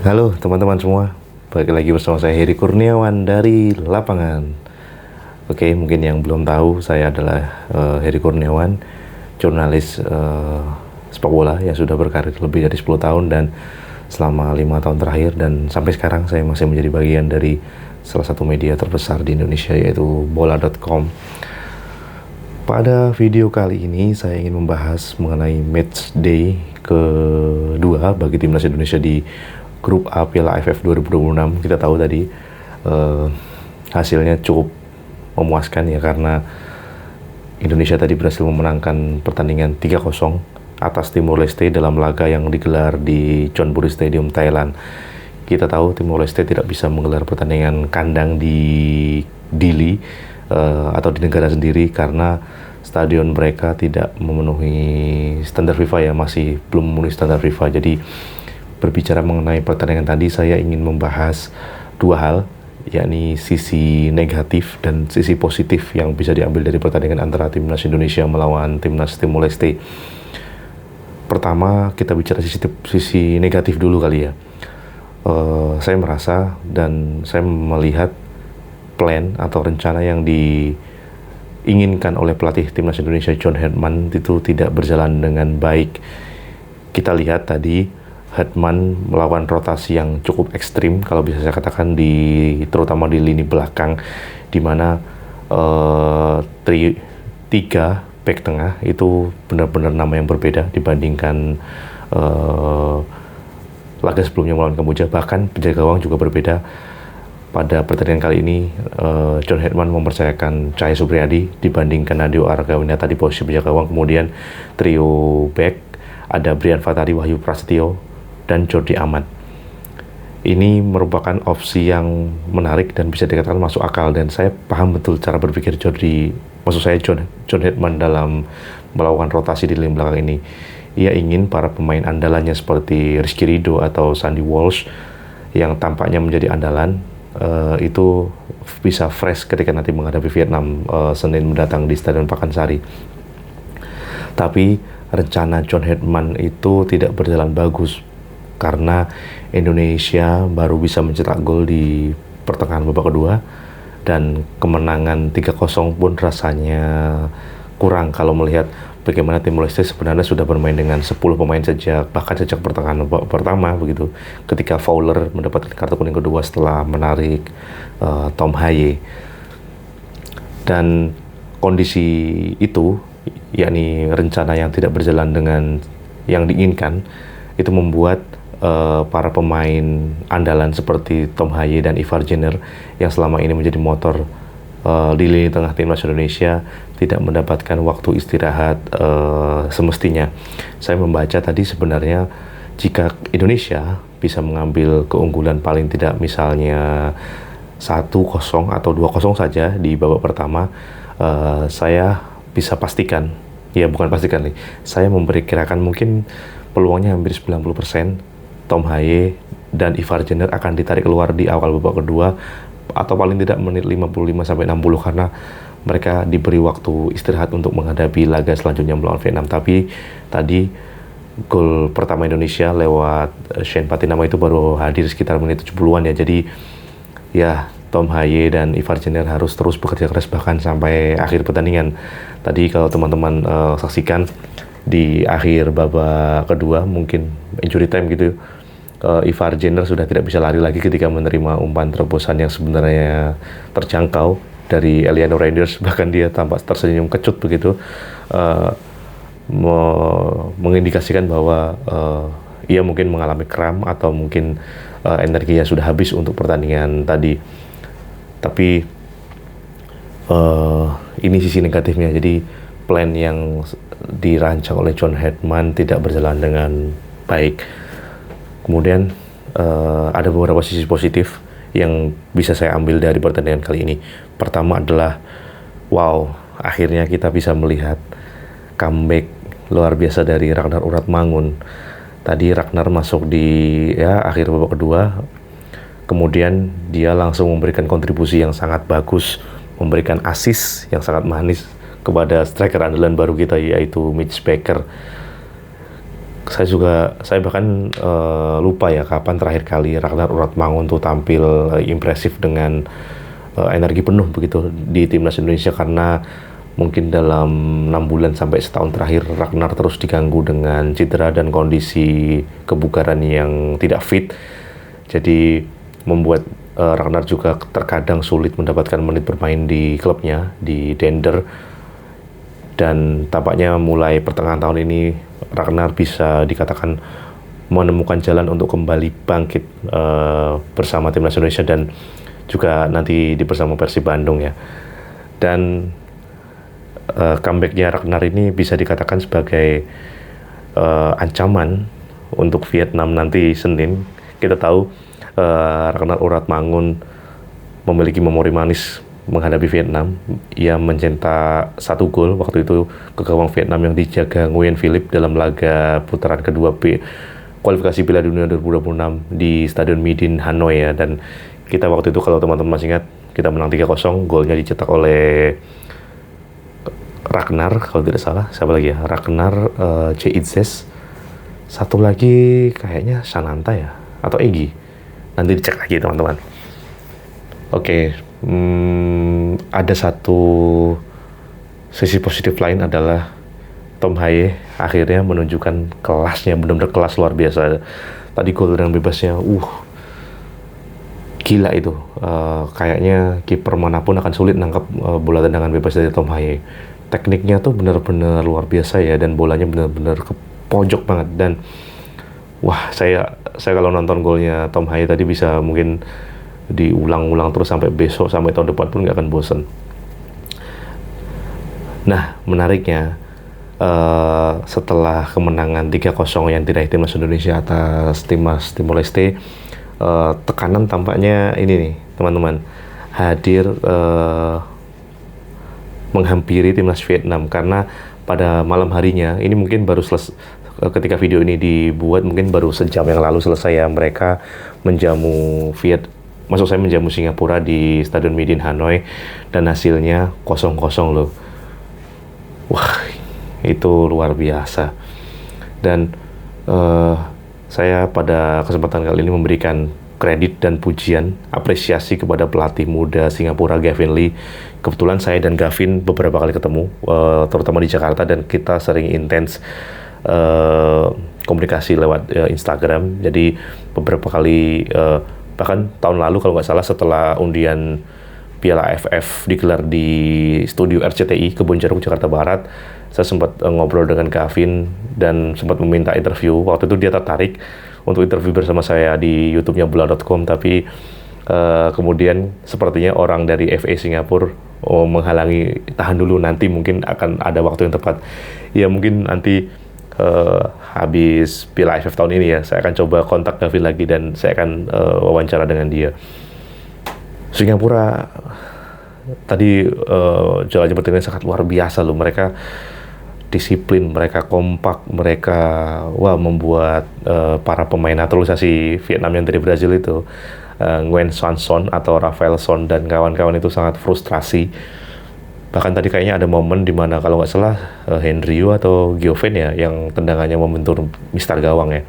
Halo teman-teman semua, balik lagi bersama saya Heri Kurniawan dari lapangan. Oke, mungkin yang belum tahu, saya adalah Heri Kurniawan, jurnalis sepak bola yang sudah berkarir lebih dari 10 tahun dan selama 5 tahun terakhir, dan sampai sekarang saya masih menjadi bagian dari salah satu media terbesar di Indonesia, yaitu bola.com. Pada video kali ini saya ingin membahas mengenai match day kedua bagi timnas Indonesia di grup A Piala AFF 2026. Kita tahu tadi hasilnya cukup memuaskan ya, karena Indonesia tadi berhasil memenangkan pertandingan 3-0 atas Timor Leste dalam laga yang digelar di Chonburi Stadium, Thailand. Kita tahu Timor Leste tidak bisa menggelar pertandingan kandang di Dili atau di negara sendiri karena stadion mereka tidak memenuhi standar FIFA ya, masih belum memenuhi standar FIFA. Jadi berbicara mengenai pertandingan tadi, saya ingin membahas dua hal, yakni sisi negatif dan sisi positif yang bisa diambil dari pertandingan antara timnas Indonesia melawan timnas Timor Leste. Pertama, kita bicara sisi negatif dulu kali ya. Saya merasa dan saya melihat plan atau rencana yang diinginkan oleh pelatih timnas Indonesia John Herdman itu tidak berjalan dengan baik. Kita lihat tadi Herdman melawan rotasi yang cukup ekstrim, kalau bisa saya katakan, terutama di lini belakang, di mana tiga back tengah itu benar-benar nama yang berbeda dibandingkan laga sebelumnya melawan Kamboja. Bahkan penjaga gawang juga berbeda. Pada pertandingan kali ini, John Herdman mempercayakan Cahaya Supriyadi dibandingkan Nadeo Argawinata di posisi penjaga gawang. Kemudian trio back ada Brian Fatari, Wahyu Prasetyo, dan Jordi Amat. Ini merupakan opsi yang menarik dan bisa dikatakan masuk akal, dan saya paham betul cara berpikir John Herdman dalam melakukan rotasi di lini belakang ini. Ia ingin para pemain andalannya seperti Rizky Ridho atau Sandy Walsh yang tampaknya menjadi andalan itu bisa fresh ketika nanti menghadapi Vietnam Senin mendatang di Stadion Pakansari. Tapi rencana John Herdman itu tidak berjalan bagus karena Indonesia baru bisa mencetak gol di pertengahan babak kedua, dan kemenangan 3-0 pun rasanya kurang kalau melihat bagaimana Timor Leste sebenarnya sudah bermain dengan 10 pemain bahkan sejak pertengahan babak pertama begitu, ketika Fowler mendapatkan kartu kuning kedua setelah menarik Tom Haye. Dan kondisi itu, yakni rencana yang tidak berjalan dengan yang diinginkan, itu membuat para pemain andalan seperti Tom Haye dan Ivar Jenner yang selama ini menjadi motor di lini tengah timnas Indonesia tidak mendapatkan waktu istirahat semestinya. Saya membaca tadi sebenarnya jika Indonesia bisa mengambil keunggulan paling tidak misalnya 1-0 atau 2-0 saja di babak pertama, saya bisa pastikan, ya bukan pastikan nih, saya memperkirakan mungkin peluangnya hampir 90% Tom Haye dan Ivar Jenner akan ditarik keluar di awal babak kedua, atau paling tidak menit 55-60, karena mereka diberi waktu istirahat untuk menghadapi laga selanjutnya melawan Vietnam. Tapi tadi gol pertama Indonesia lewat Shane Patinama itu baru hadir sekitar menit 70-an ya. Jadi ya, Tom Haye dan Ivar Jenner harus terus bekerja keras bahkan sampai akhir pertandingan. Tadi kalau teman-teman saksikan di akhir babak kedua, mungkin injury time gitu, Ivar Jenner sudah tidak bisa lari lagi ketika menerima umpan terobosan yang sebenarnya terjangkau dari Eliano Reinders. Bahkan dia tampak tersenyum kecut begitu, mengindikasikan bahwa ia mungkin mengalami kram atau mungkin energinya sudah habis untuk pertandingan tadi. Tapi ini sisi negatifnya. Jadi plan yang dirancang oleh John Herdman tidak berjalan dengan baik. Kemudian ada beberapa sisi positif yang bisa saya ambil dari pertandingan kali ini. Pertama adalah, wow, akhirnya kita bisa melihat comeback luar biasa dari Ragnar Uratmangun. Tadi Ragnar masuk di akhir babak kedua, kemudian dia langsung memberikan kontribusi yang sangat bagus, memberikan assist yang sangat manis kepada striker andalan baru kita, yaitu Mitch Baker. Saya bahkan lupa ya kapan terakhir kali Ragnar Uratmangun tuh tampil impresif dengan energi penuh begitu di timnas Indonesia, karena mungkin dalam 6 bulan sampai setahun terakhir Ragnar terus diganggu dengan cedera dan kondisi kebugaran yang tidak fit. Jadi membuat Ragnar juga terkadang sulit mendapatkan menit bermain di klubnya di Dender. Dan tampaknya mulai pertengahan tahun ini Ragnar bisa dikatakan menemukan jalan untuk kembali bangkit bersama timnas Indonesia dan juga nanti di bersama Persib Bandung ya. Dan comebacknya Ragnar ini bisa dikatakan sebagai ancaman untuk Vietnam nanti Senin. Kita tahu Ragnar Uratmangun memiliki memori manis menghadapi Vietnam. Ia mencetak 1 gol waktu itu ke gawang Vietnam yang dijaga Nguyen Philip dalam laga putaran kedua kualifikasi Piala Dunia 2026 di Stadion Midin Hanoi ya. Dan kita waktu itu, kalau teman-teman masih ingat, kita menang 3-0. Golnya dicetak oleh Ragnar kalau tidak salah. Siapa lagi ya? Ragnar, Itzes. Satu lagi kayaknya Sananta ya, atau Egi. Nanti dicek lagi teman-teman. Oke. Ada satu sisi positif lain adalah Tom Haye akhirnya menunjukkan kelasnya, benar-benar kelas luar biasa. Tadi gol dengan bebasnya, gila itu. Kayaknya kiper manapun akan sulit nangkap bola tendangan bebas dari Tom Haye. Tekniknya tuh benar-benar luar biasa ya, dan bolanya benar-benar ke pojok banget. Dan wah, saya kalau nonton golnya Tom Haye tadi bisa mungkin diulang-ulang terus sampai besok, sampai tahun depan pun nggak akan bosen. Nah, menariknya setelah kemenangan 3-0 yang diraih timnas Indonesia atas timnas Timor Leste, tekanan tampaknya ini nih teman-teman, hadir menghampiri timnas Vietnam, karena pada malam harinya ini mungkin baru ketika video ini dibuat mungkin baru sejam yang lalu selesai ya, mereka menjamu menjamu Singapura di Stadion Midin Hanoi, dan hasilnya 0-0 loh. Wah, itu luar biasa. Dan saya pada kesempatan kali ini memberikan kredit dan pujian, apresiasi kepada pelatih muda Singapura, Gavin Lee. Kebetulan saya dan Gavin beberapa kali ketemu, terutama di Jakarta, dan kita sering intens komunikasi lewat Instagram. Jadi beberapa kali, bahkan tahun lalu kalau nggak salah, setelah undian Piala AFF digelar di studio RCTI Kebun Jeruk Jakarta Barat, saya sempat ngobrol dengan Gavin dan sempat meminta interview. Waktu itu dia tertarik untuk interview bersama saya di YouTube-nya bola.com, tapi kemudian sepertinya orang dari FA Singapura menghalangi. Tahan dulu, nanti mungkin akan ada waktu yang tepat. Ya mungkin nanti habis Piala AFF tahun ini ya, saya akan coba kontak Gavin lagi dan saya akan wawancara dengan dia. Singapura tadi jalannya pertandingan sangat luar biasa loh. Mereka disiplin, mereka kompak, mereka membuat para pemain naturalisasi Vietnam yang dari Brazil itu, Nguyen Xuan Son atau Rafael Son dan kawan-kawan itu sangat frustrasi. Bahkan tadi kayaknya ada momen di mana kalau nggak salah Hendrio atau Gioven ya yang tendangannya membentur mistar gawang ya.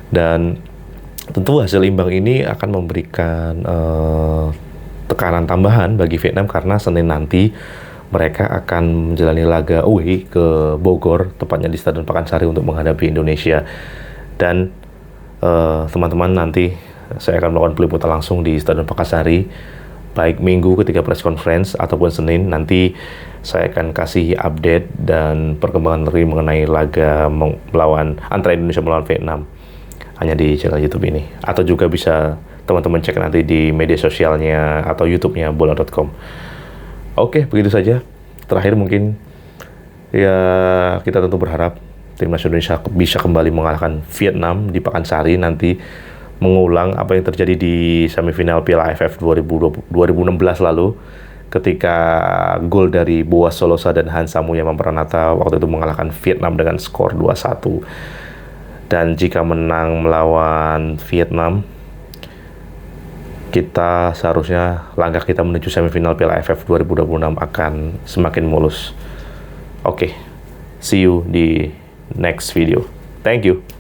Dan tentu hasil imbang ini akan memberikan tekanan tambahan bagi Vietnam, karena Senin nanti mereka akan menjalani laga away ke Bogor, tepatnya di Stadion Pakansari untuk menghadapi Indonesia. Dan teman-teman, nanti saya akan melakukan peliputan langsung di Stadion Pakansari, baik Minggu ketika press conference ataupun Senin. Nanti saya akan kasih update dan perkembangan terkini mengenai laga antara Indonesia melawan Vietnam, hanya di channel YouTube ini. Atau juga bisa teman-teman cek nanti di media sosialnya atau YouTube-nya bola.com. Oke, begitu saja. Terakhir mungkin ya, kita tentu berharap timnas Indonesia bisa kembali mengalahkan Vietnam di Pakansari nanti, mengulang apa yang terjadi di semifinal Piala AFF 2016 lalu, ketika gol dari Boas Solosa dan Hansa Muya Mampranata waktu itu mengalahkan Vietnam dengan skor 2-1. Dan jika menang melawan Vietnam, kita seharusnya langkah kita menuju semifinal Piala AFF 2026 akan semakin mulus. Oke, see you di next video. Thank you.